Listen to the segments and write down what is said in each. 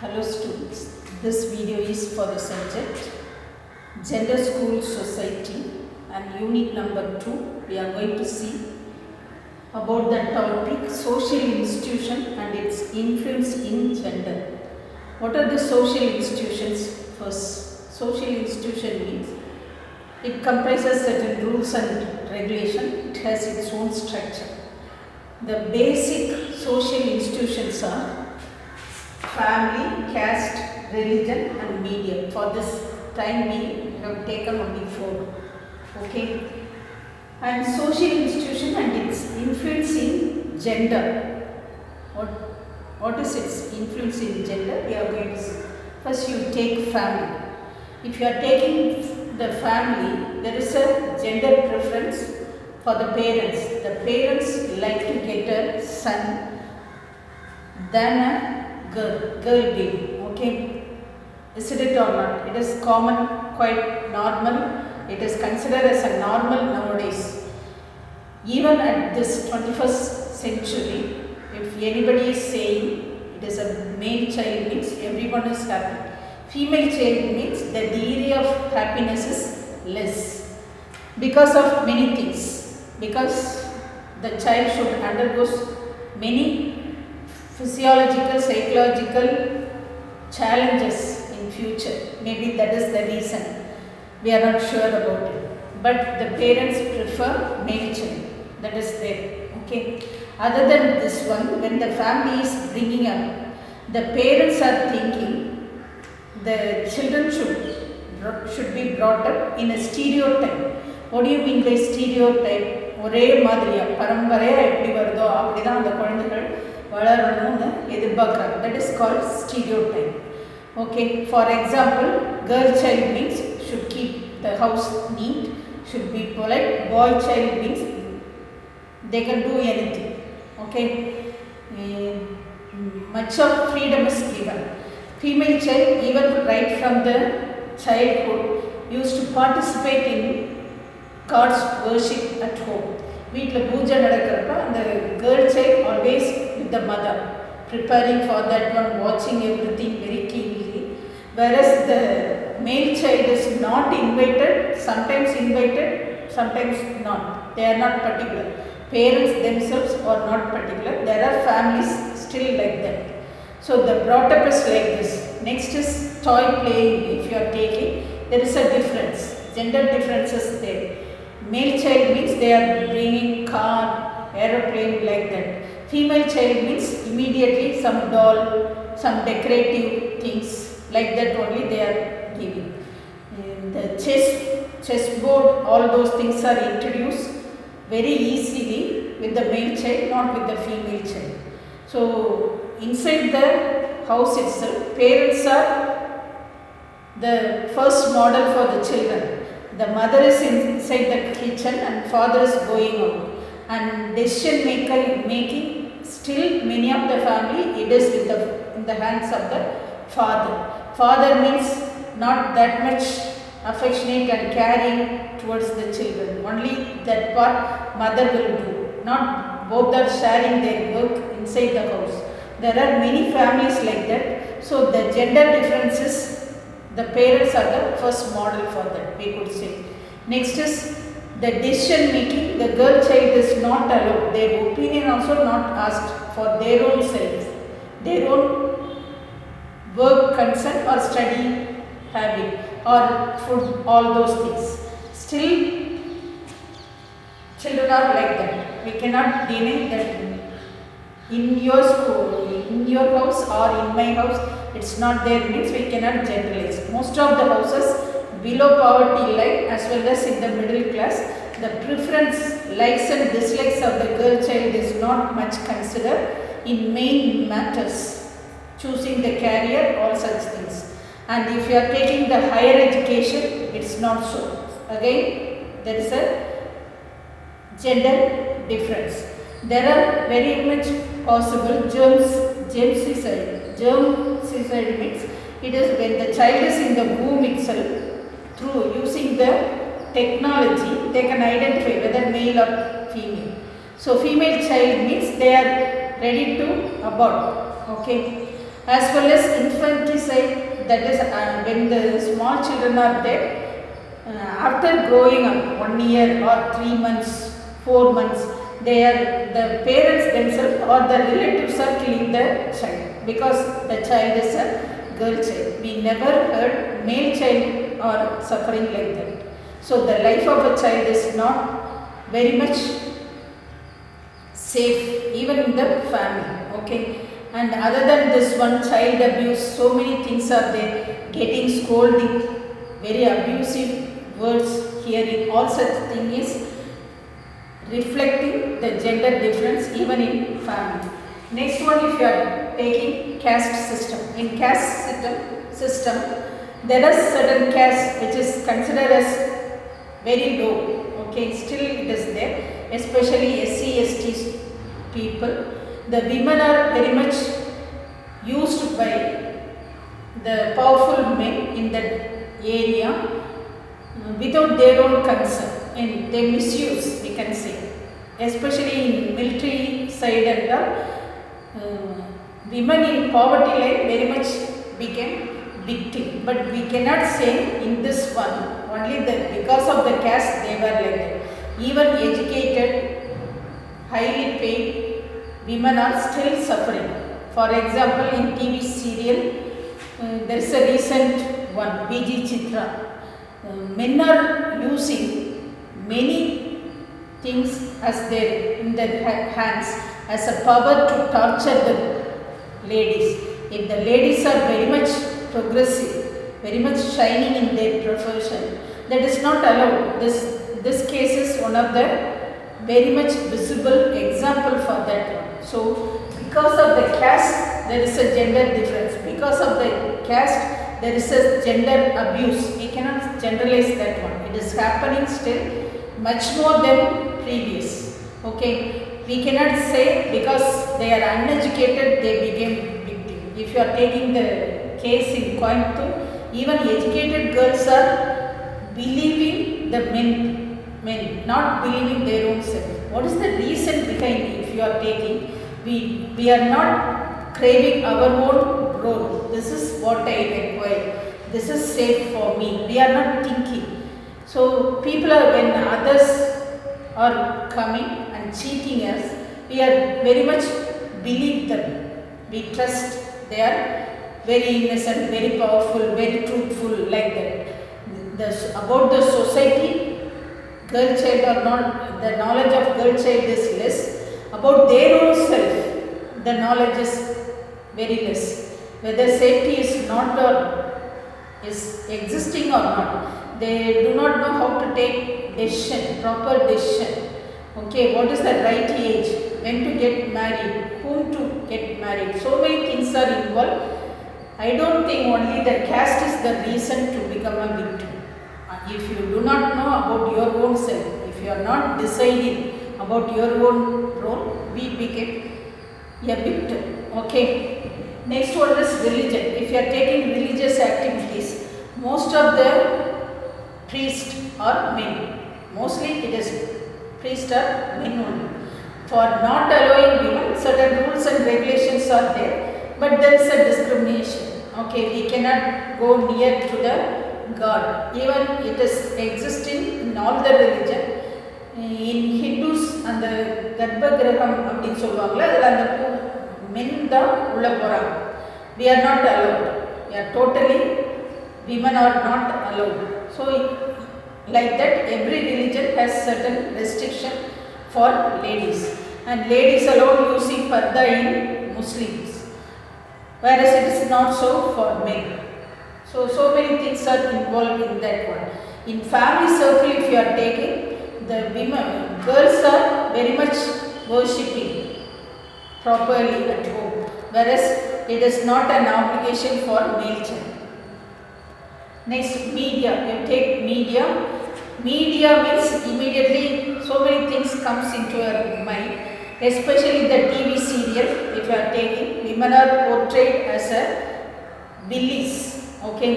Hello students, this video is for the subject Gender School Society and unit number 2. We are going to see about the topic social institution and its influence in gender. What are the social institutions? First, social institution means it comprises certain rules and regulation. It has its own structure. The basic social institutions are family, caste, religion and media. For this time we have taken only 4. Okay. And social institution and its influence in gender. What is its influence in gender? We are going to see. First you take family. If you are taking the family, there is a gender preference for the parents. The parents like to get a son than a girl baby. Okay, is it or not? It is common, quite normal. It is considered as a normal nowadays. Even at this 21st century, if anybody is saying it is a male child means everyone is happy. Female child means the degree of happiness is less because of many things. Because the child should undergo many physiological, psychological challenges in future. Maybe that is the reason. We are not sure about it. But the parents prefer male child. That is there. Okay. Other than this one, when the family is bringing up, the parents are thinking the children should be brought up in a stereotype. What do you mean by stereotype? ஒரே மாதிரியா பரம்பரையா எப்படி வருதோ அப்படிதான் அந்த குழந்தைகள் வளரணும்னு எதிர்பார்க்குறாங்க. That is called stereotype. Okay, for example, girl child means should keep the house neat, should be polite. Boy child means they can do anything. Okay, much of freedom is given. Female child, even right from the childhood, used to participate in God's worship at home. வீட்டில் பூஜை நடக்கிறப்ப அந்த girl child always with the mother preparing for that one, வாட்சிங் everything very keenly. whereas the male child is not invited, sometimes invited, sometimes not. They are not particular. Parents themselves are not particular. There are families still like that. So the brought up is like this. Next is toy playing. If you are taking, there is a difference. Gender differences there. Male child means they are bringing car, aeroplane like that. Female child means immediately some doll, some decorative things like that only they are giving. The chessboard, all those things are introduced very easily with the male child, not with the female child. So inside the house itself, parents are the first model for the children. The mother is inside the kitchen and father is going out. And decision making still many of the family it is in the hands of the father. Father means not that much affectionate and caring towards the children. Only that part mother will do. Not both are sharing their work inside the house. There are many families like that. So the gender differences, the parents are the first model for that, we could say. Next is the decision making. The girl child is not allowed. Their opinion also not asked for their own self, their own work concern or study habit or food, all those things. Still children are like that. We cannot deny that in your school, in your house or in my house, it's not there means we cannot generalize. Most of the houses below poverty line as well as in the middle class, the preference, likes and dislikes of the girl child is not much considered in main matters, choosing the career, all such things. And if you are taking the higher education, it's not so. Again, there is a gender difference. There are very much possible germ suicide. Germ suicide means it is when the child is in the womb itself, through using the technology they can identify whether male or female. So female child means they are ready to abort. Okay. as well as infanticide, that is when the small children are there, after growing up 1 year or 3 months, 4 months, the parents themselves or the relatives are killing the child because the child is a girl child. We never heard male child or suffering like that. So the life of a child is not very much safe even in the family. Okay. And other than this one, child abuse, so many things are there, getting scolding, very abusive words, hearing, all such thing is reflecting the gender difference even in family. Next one, if you are taking caste system. In caste system, there are certain caste which is considered as very low. Okay, still it is there, especially SC/ST people. The women are very much used by the powerful men in that area without their own concern, and they misuse, we can say, especially in military side and women in poverty line very much became victim. But we cannot say in this one only that because of the caste they were like that. Even educated, highly paid women are still suffering. For example, in TV serial, there is a recent one, BG Chitra. Men are using many things as in their hands as a power to torture the ladies. If the ladies are very much progressive, very much shining in their profession, that is not allowed. This case is one of the very much visible example for that one. So, because of the caste, there is a gender difference. Because of the caste, there is a gender abuse. We cannot generalize that one. It is happening still much more than previous. Okay, we cannot say because they are uneducated, they became victim. If you are taking the case in Coimbatore, even educated girls are believing the men, not believing their own self. What is the reason behind it? If you are taking, we are not craving our own role. This is what I require. This is safe for me. We are not thinking. So people are, when others are coming and cheating us, we are very much believe them. We trust they are very innocent, very powerful, very truthful, like that. About the society, girl child or not, the knowledge of girl child is less. About their own self, the knowledge is very less. Whether safety is not or is existing or not, they do not know how to take decision, proper decision. Okay, what is the right age, when to get married, whom to get married. So many things are involved. I don't think only the caste is the reason to become a victim. If you do not know about your own self, if you are not deciding about your own role, we become a victim. Okay. Next one is religion. If you are taking religious activities, most of the priests are men. Mostly it is priests are men only. For not allowing women, certain rules and regulations are there, but there is a discrimination. Okay, we cannot go near to the God. Even it is existing in all the religion. In Hindus, and the Garbhagraham அப்படினு சொல்வாங்கல, அதல அந்த men தான் உள்ள போறாங்க. We are not allowed. We are totally, women are not allowed. So like that, every religion has certain restriction for ladies, and ladies alone using parda in Muslims, whereas it is not so for men. So many things are involved in that one. In family circle, if you are taking, the women, girls are very much worshipping properly at home, whereas it is not an obligation for male child. Next, media. You take media. Media means immediately so many things comes into your mind, especially the TV serial. If you are taking, women are portrayed as a bullies. Okay,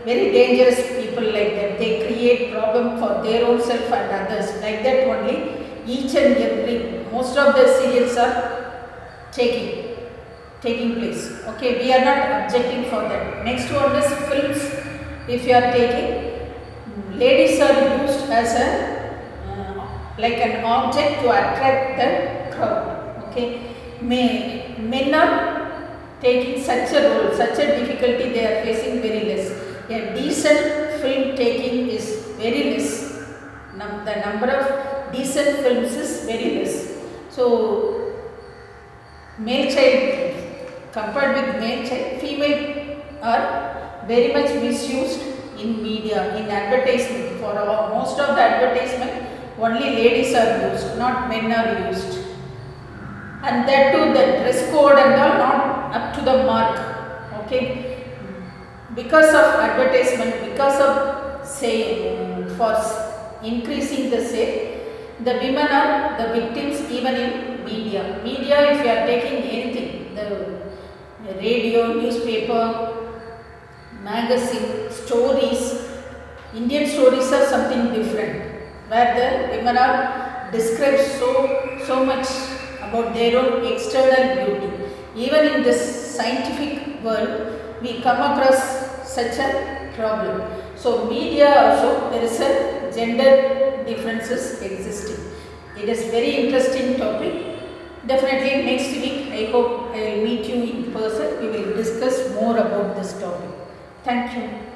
very dangerous people like that. They create problem for their own self and others. Like that only, each and every, most of the serials are taking. taking place. Okay, we are not objecting for that. Next one is films. If you are taking, ladies are used as a like an object to attract the crowd. Okay, men are taking such a role, such a difficulty they are facing very less. A decent film taking is very less. The number of decent films is very less. So male child compared with male child, female are very much misused in media, in advertisement. For most of the advertisement, only ladies are used, not men are used. And that too, the dress code and all not up to the mark. Okay, because of advertisement, because of say for increasing the sale, the women are the victims even in media. Media, if you are taking anything, the radio, newspaper, magazine, stories, Indian stories are something different, where the women are described so much about their own external beauty. Even in this scientific world, we come across such a problem. So media also, there is a gender differences existing. It is very interesting topic. Definitely next week I hope I will meet you in person. We will discuss more about this topic. Thank you.